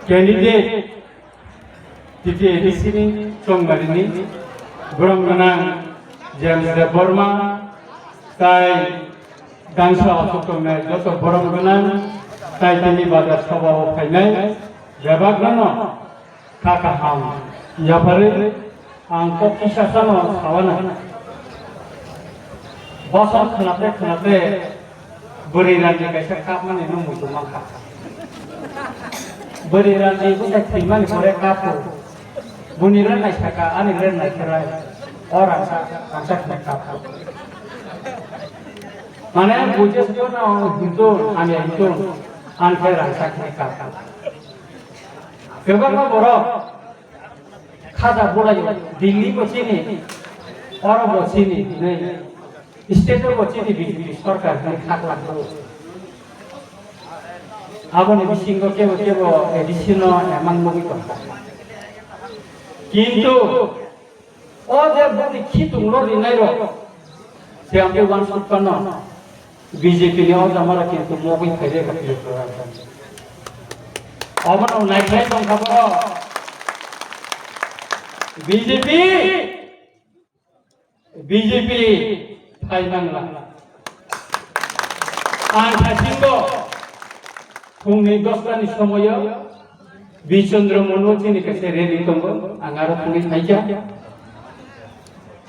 candidate titi edisini chongmarini gorongganang James Deborma tai Gangsa Asoktongnai joto borongganang tai tini bazar sabao phainai bebagrano kakaham yapare ang kokisasano sawana bosok khnate buri rani kaisa kapmane no mutumaka buri rani busa thimani pore kapu buniran naisaka ani ren naisara orang sa kapu mane bujes to na hindu ani hindu anke rasa kapu beberapa borok খাজা বলাই Delhi বচিনি অরব বচিনি স্টেটও বচিনি BJP সরকার খাক লাগতো আবনে বিসিঙ্গ কেব কেব addition এমন movie কথা কিন্তু ও যে বলি খিতুংলো রিনাইরো সে আমি ওয়ান সুপানো বিজেপি নি ও জামালা কিন্তু মুভি ফাইরে খাইরে অবন নাইখাই সংখাবো BJP Thailandla Antasingo Kungni Dostani Somoyo Bichandra Monotini Kase Ready Tongo Angara Puni Naija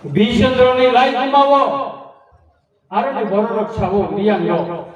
Bichandra ni Lai Mawo Arani Borok Chavo Liango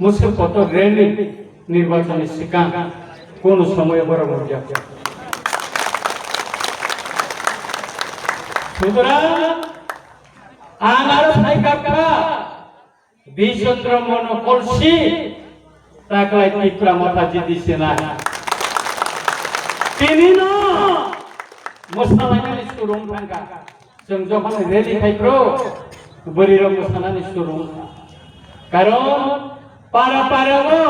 Muslim Poto Ready Nirbachani Sikan Kono Somoyo Borok সুতরাং আনার সাইকাকা বিচন্দ্র মন কলসি তাকলাই টিপরা মাথা জিদিছে না তিনি না মোসালানি সুরুম থাকা जों যখন রেডি খাইপ্রো বরির মোসালানি সুরুম কারণ পারাও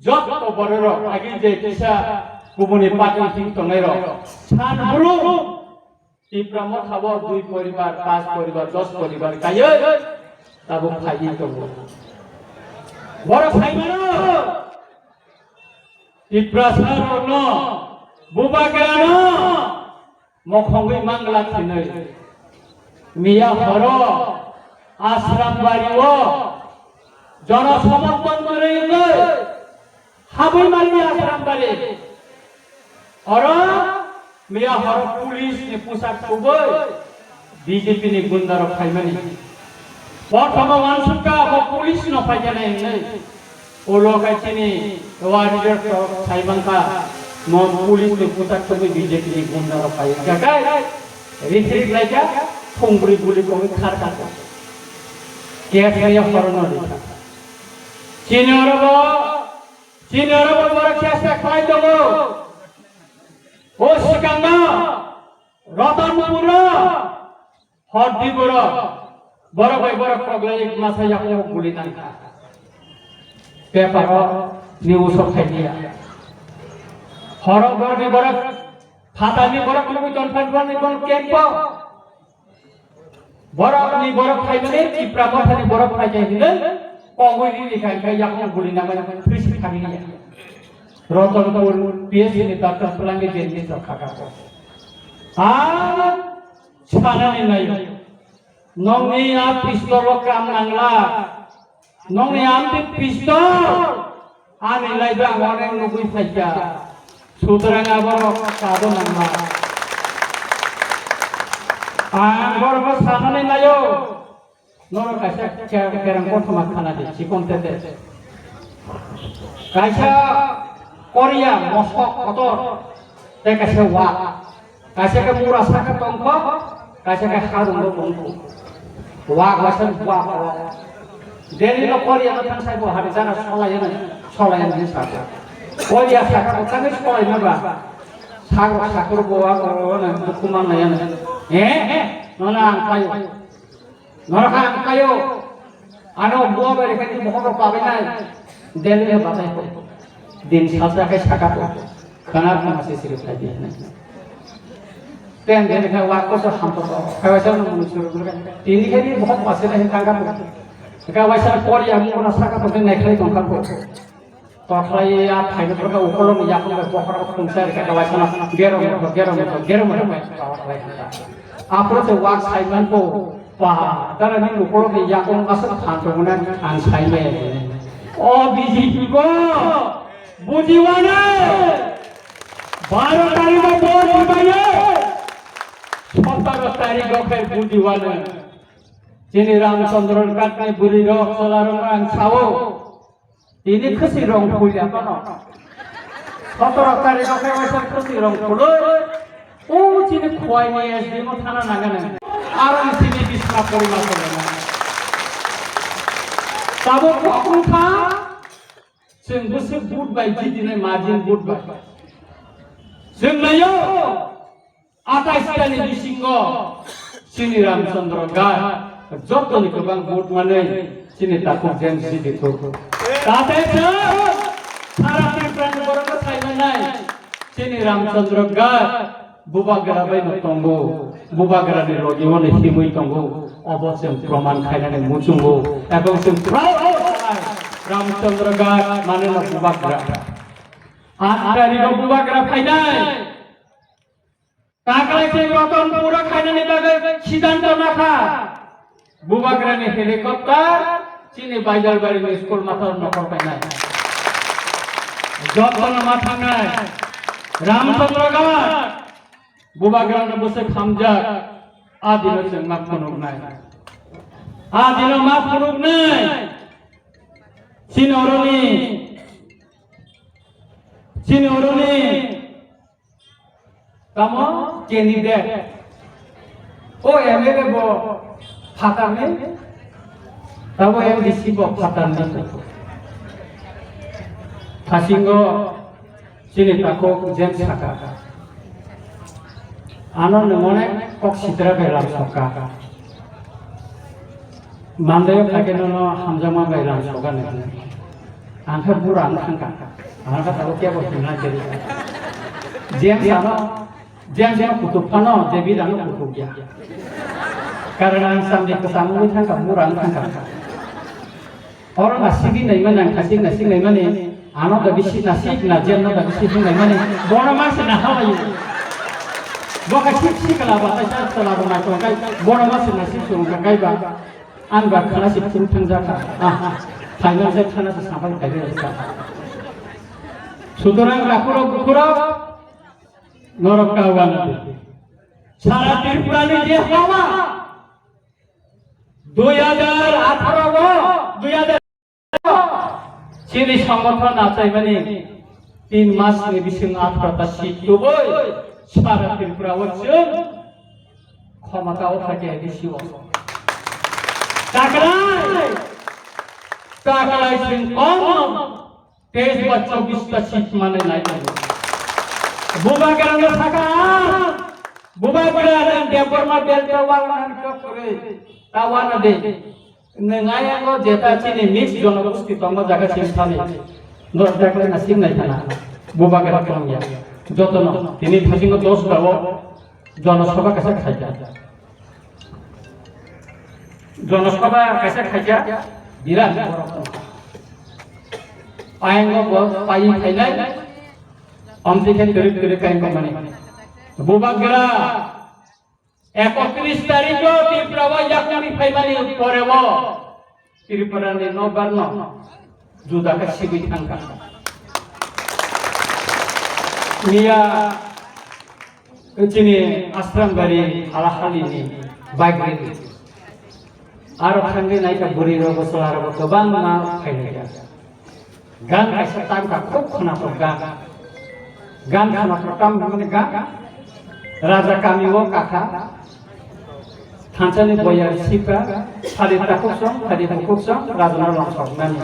যত বড়র আগে যে কিসা গুবুনি পাটিং থিং তনাইর সানব্রু Tipramo khabo 2 পরিবার 5 পরিবার 10 পরিবার কায়ে তাবো খাইয়ে তো বড় খাইমানো তিপ্রাসারনো বুবাগ্রানো মখঙ্গই মাংলা থিनै মিয়া হর আশ্রম বাড়িও জনসমর্পণ করে হাবই মালি আশ্রম বাড়ি আর Mia harap pulis ni pusat kubur BJP ni gundar khaimani pertama wansuka ko pulis no phajana ini olo kachini warrior khaimangka mo pulis ni pusat kubur BJP ni gundar khai jagai retreat laja thongbri guli ko khar ka kya kya horono dikha chinoro bora chesta khai dogo ও সিকাঙ্গা রতনপুর হরদিপুর বড় ভাই বড় প্রগলাই মাসাই আপনি গুলি না paper news খাইয়া হরগড়নি বড় ফাতানি বড় কোন জনফানি কোন ক্যাম্প বড়নি বড় খাইবনে চিপ্রা মাথানি বড় খাই যাইলে কগইনি লিখাই খাই আপনি গুলি না মানে ফ্রিজ খানি না Ratanpur PSC ni Dr. Pelangi Jenis Kakak. Sekarang ini, nongni pistol kam nangla, nongni ambil pistol, ane lagi orang nunggu saja. Sudrang abang kado nangla. Angkor pas sana ni layo, nor kaisa kerang kot makan aja, cikon tete. Kaisa Korea Moskok kotor, teka sewa, kasih ke murah sangat tongkok, kasih ke harung tongkok, wah kasih wah, dari lo Korea tentang saya buat hari sana sekolah yang ini saja, Korea sangat kami sekolah ini bah, sakur bawa korona hukuman lain, nona angkayo, anu buah mereka ini mohon pabenan, dari batai दिन सासा के छका तो खाना से सिर्फ खाई दिया तेन दिन का वाको तो हम तो कैसा न मुझे तीन के लिए बहुत पासे नहीं कांगा का वैसा कोरिया में ना सका तो नहीं खाई तो Toklaya thayna perka ukolong yakung bokor kungsar ka kawasan gero apro se wak saiman ko pa tara ni ukolong yakung asat khantongan khan saime o BJP ko bujiwana 12 तारिख को वोट दिबाye 17 तारिख को फिर बुजिवाना जिनि रामचंद्र काटने बुरी रok solarong ang sawo ini khasi rong phulia kono 17 तारिख को फिर khasi rong phulo o jini khwai ni SDM mo thana nagana arang sini bisna porima korona sabo kokun tha जों गोसो बुट बाय जिदिने मार्जिन बुट बाय जों नायो 28 तानि बिसिंग सिनि रामचंद्र गाय जतनि गोबां बुट माने सिनि ताकु जेन जिदिखौ ताते जों सारा त्रिपुरानि बर'खौ थायमानाय सिनि रामचंद्र गाय बुबागरा बाय नतंगो बुबागरानि लगिवने हिमुइ तंगो अबजों प्रमाण खायनानै मुचुंगो एबं जों रामचंद्र गाय माने बुबागरा आधारी को बुबागरा फाइनाय काकलाय से रतन पूरा खायनानै बागै सिद्धांत नाखा बुबागरानि हेलिकप्टार चिनि बाइजारबारिनि स्कुल माथार नखर फाइनाय जतन माथांनाय रामचंद्र गाय बुबागरानि बसे खामजा आदिनो जों मा फुनुगनाय आदिनो मा फुनुगनाय Sinoroni kamu candidate oh MLA bo phatarne tabo MDC bo phatarne thasingo sini tako jen saka anon mone kok sidra belam soka mandayo pakenono hamjama belam soka ne angka burang angka angka tahu kia bosnya jadi jam kutub pano dewi dan kutub ya karena sampai kesamu itu angka burang angka orang nasi nai mana nasi nai mana anak dah bisi nasi najian dah bisi nai mana bona mas nah hawaii boka sih kalau bahasa saya selalu macam kai bona mas nasi suruh kai bah anggap kalau sih suruh tengah final saya thana sampai kali ini সুতরাং রাখুরো গুকুরো নরক Cowan সারা ত্রিপুরানি যে হাওয়া 2018 চিনি সংগঠন আচাই মানে 3 মাস নি বিসিং 18টা seat লবই সারা ত্রিপুরা ওচুং ক্ষমতাও থাকে দিছিও টাকলাই সিং কম 23 বা 24টা সিট মানে নাই বুবাগরানো থাকা বুবাগরানো দেবরমা বেলটা ওয়ালান করে তাওয়ানা দে নঙ্গায়াঙ্গ যেটা চিনি মিক্স জনগোষ্ঠী তঙ্গ জায়গা সিংথানি নর দেখলে না সিং নাই থানা বুবাগরা কমিয়া যতন তিনি ভাজিঙ্গ 10 দাও জনসভা কাছে খাইয়া জনসভা কাছে খাইয়া বিরাট Ayengo bos payi khailai amdike teri kain komani bubagra 31 तारिख को Tripura yakuni phaimani porebo Tripura ni nobarno juda ka sibi thangka niya chini ashram bari halahali ni bagri aro thangi naika buri rogo solarabo gobang ma khailai गान ऐसा time का खूब खाना तो गान खाना तो काम मैंने राजा कामी वो काका थांचानी बोयार सिपा थारी ताकुसम थारी बुकुसम राजा नार लंसक नानी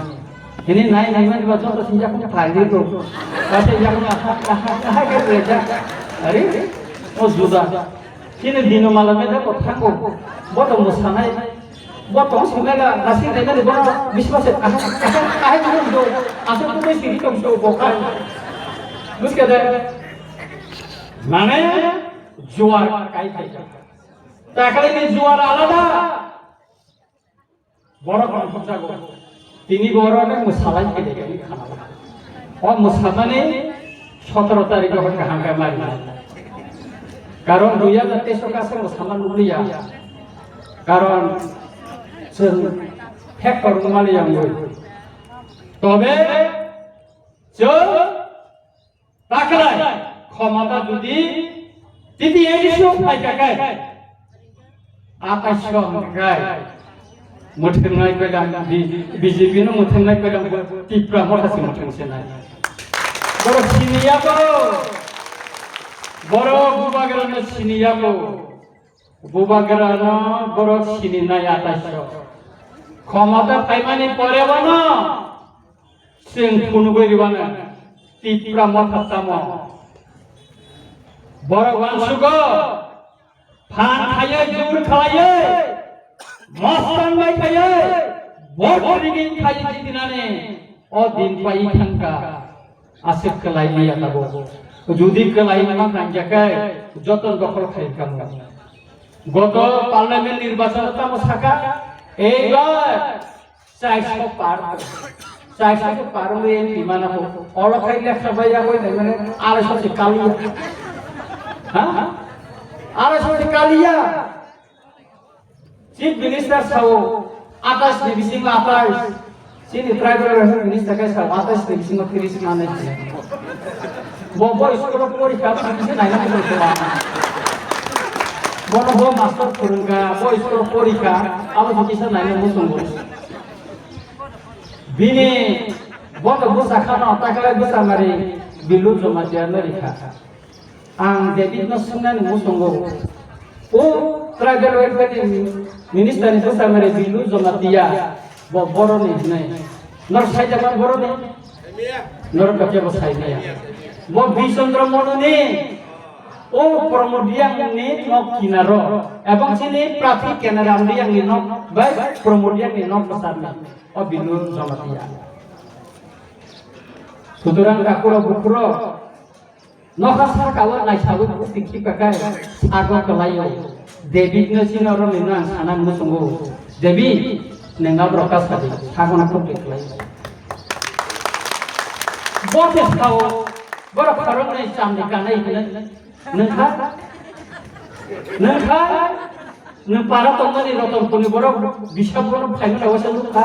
ini naik mana baca tu sinjak punya थारी तो बाca yang आहा के रेजा अरे ओ जुदा kini dino malamnya dah kau tanggo bodoh musanai bodoh sebenarnya nasi dengan di bawah bisa masuk ah dulu asal tu mesti hitam tu bukan terus kata mana juara kait tak kali ini juara alada bodoh kalau jago ini bodoh kan musalai kita ini मोसानानै 17 तारिखाव गाहांगा मारि कारण 2023 गासै मोसाना लुबैया कारण जों factor मालियामोन तबे जों ताकलाय क्षमता जुदि तिथि एडिसो फाइकाय आकाशगाय मोथोंनाय बेलां बीजेपी नो मोथोंनाय बेलां तिप्रा मथासि मोथोंसेनाय बर सिनियाबो बर बुबागरानो सिनियाबो बुबागरानो बर सिनिनाय आकाशगाव क्षमता फाइमानि परेबानो जों खुनुगैरिबानो तिप्रा मथासामो बर वानसुगो फान खायो जुर खायो मस्तान बाय खायो भट रिगिं खायो दिनाने ओ दिन पाई थांगा आसिक कलाई लिया तबो जुदी कलाई मा नांजाकाय जतन दखल खायकाम गत पार्लियामेंट निर्वाचन तम साका एबार 400 पार 400 के पार में विमान को और खाई लेखा भैया कोई नहीं मैंने 800 से कालिया हां 800 से कालिया चीफ मिनिस्टर सावो 28 division 28 Sini tribal minister guys kalau atas dari singo kiri mana sih? Bobo sekolah porika bisa naik ke sekolah. Bobo master porika, bobo sekolah porika, apa bisa naik musuh. Bini, bobo bisa karena tak kalau bisa mari bilu cuma dia mereka. Ang jadi nasunan musuh. Oh tribal welfare minister itu sama mari bilu cuma dia. बरो नहीं नर साइ जमान बरो नहीं नर कच्चे बसाई नहीं वो विचंद्र मनु ने ओ प्रमोदिया ने नक किनारो एवं सिने प्राथी केनारा अंदिया ने नक बाय प्रमोदिया ने नक बसाना और बिनु जमतिया सुतरां काकुरो बुकुरो नखासा कावा नायसाबो सिखि काकाय आगो कलायो देवी ने सिनरो निना साना मुसंगो देवी नंगा ब्रकास खादि थागोना कमप्लिट लायो बटे खाव बर खरं नै सामनि कानाय नोंहा नों पारा तंगनि रतन कोनि बर बिसाबनो फाइनो लावसा लुखा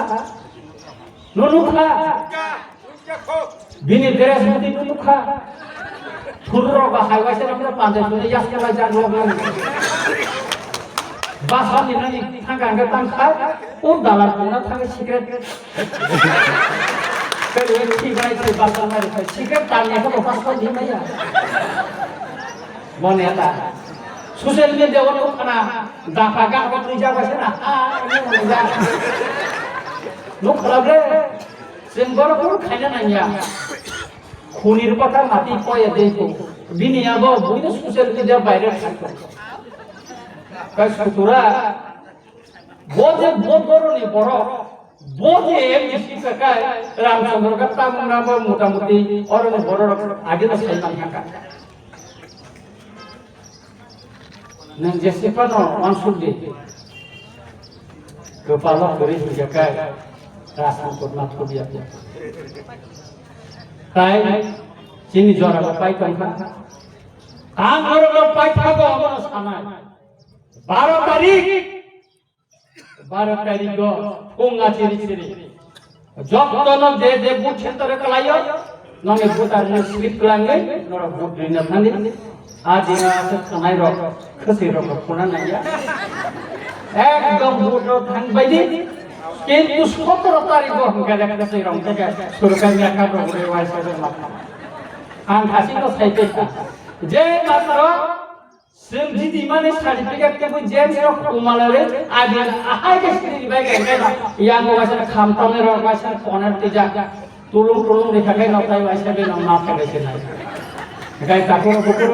नुखा बिनि ड्रेस मुति नुखा थुररो बा हाइवासे रमना पांदे सुने यासकेला जानो बासा निनानि थांगांगा तांखा ओ दालार कोना थांगे सिक्रेट कले ठिकाय से बासा मारि खाय सिक्रेट तानियाखौ पास कर दिमाया बनेला ससियेल मिडियायाव नो खाना दाफा गाबो निजा बासेना निजा नो खलाब्रे जों बरफोर खायना नाया खुनिर कथा माति पय देखो बिनियाबो बयनो ससियेल मिडिया भाइरल थांखो Kaskutura, boje boro ni boro, boje misi kakai, Ramchandra kata menapa muda-mudi orang boro aja tak saya tanya. Nang jesipa no langsung di kepala keris kakai, rasa kurmat kudia. Kai, sini juara lepai kan? Anggur lepai kago amas sama. 12 तारीख को कोंगा चिरी जब तनो जे बुट क्षेत्र कलायो नंगे बुतार ने slip लांगे नर बुट रिना थानि आदिना से खनाय र खसि र खना नाया एकदम बुट थां बायदि किन्तु 17 तारिख को हम गाजा खसि रंग के सरकारनि आकार रे वाइसे माथा आं खासिनो साइते जे मात्र जों दिदि माने सार्टिफिकेट के जेम्स र कुमालारे आदि आहाय के स्क्रिन बाय गायना यांगो वासा खामताने र वासा कॉर्नर तिजा तुलुं देखाय नथाय वासा बे ना खायसे ना गाय ताको बकुर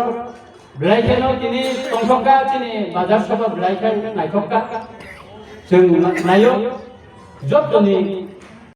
ब्लाइकेनो तिनि तंसका तिनि बाजार सभा ब्लाइकेन नायथका जों नायो जतनि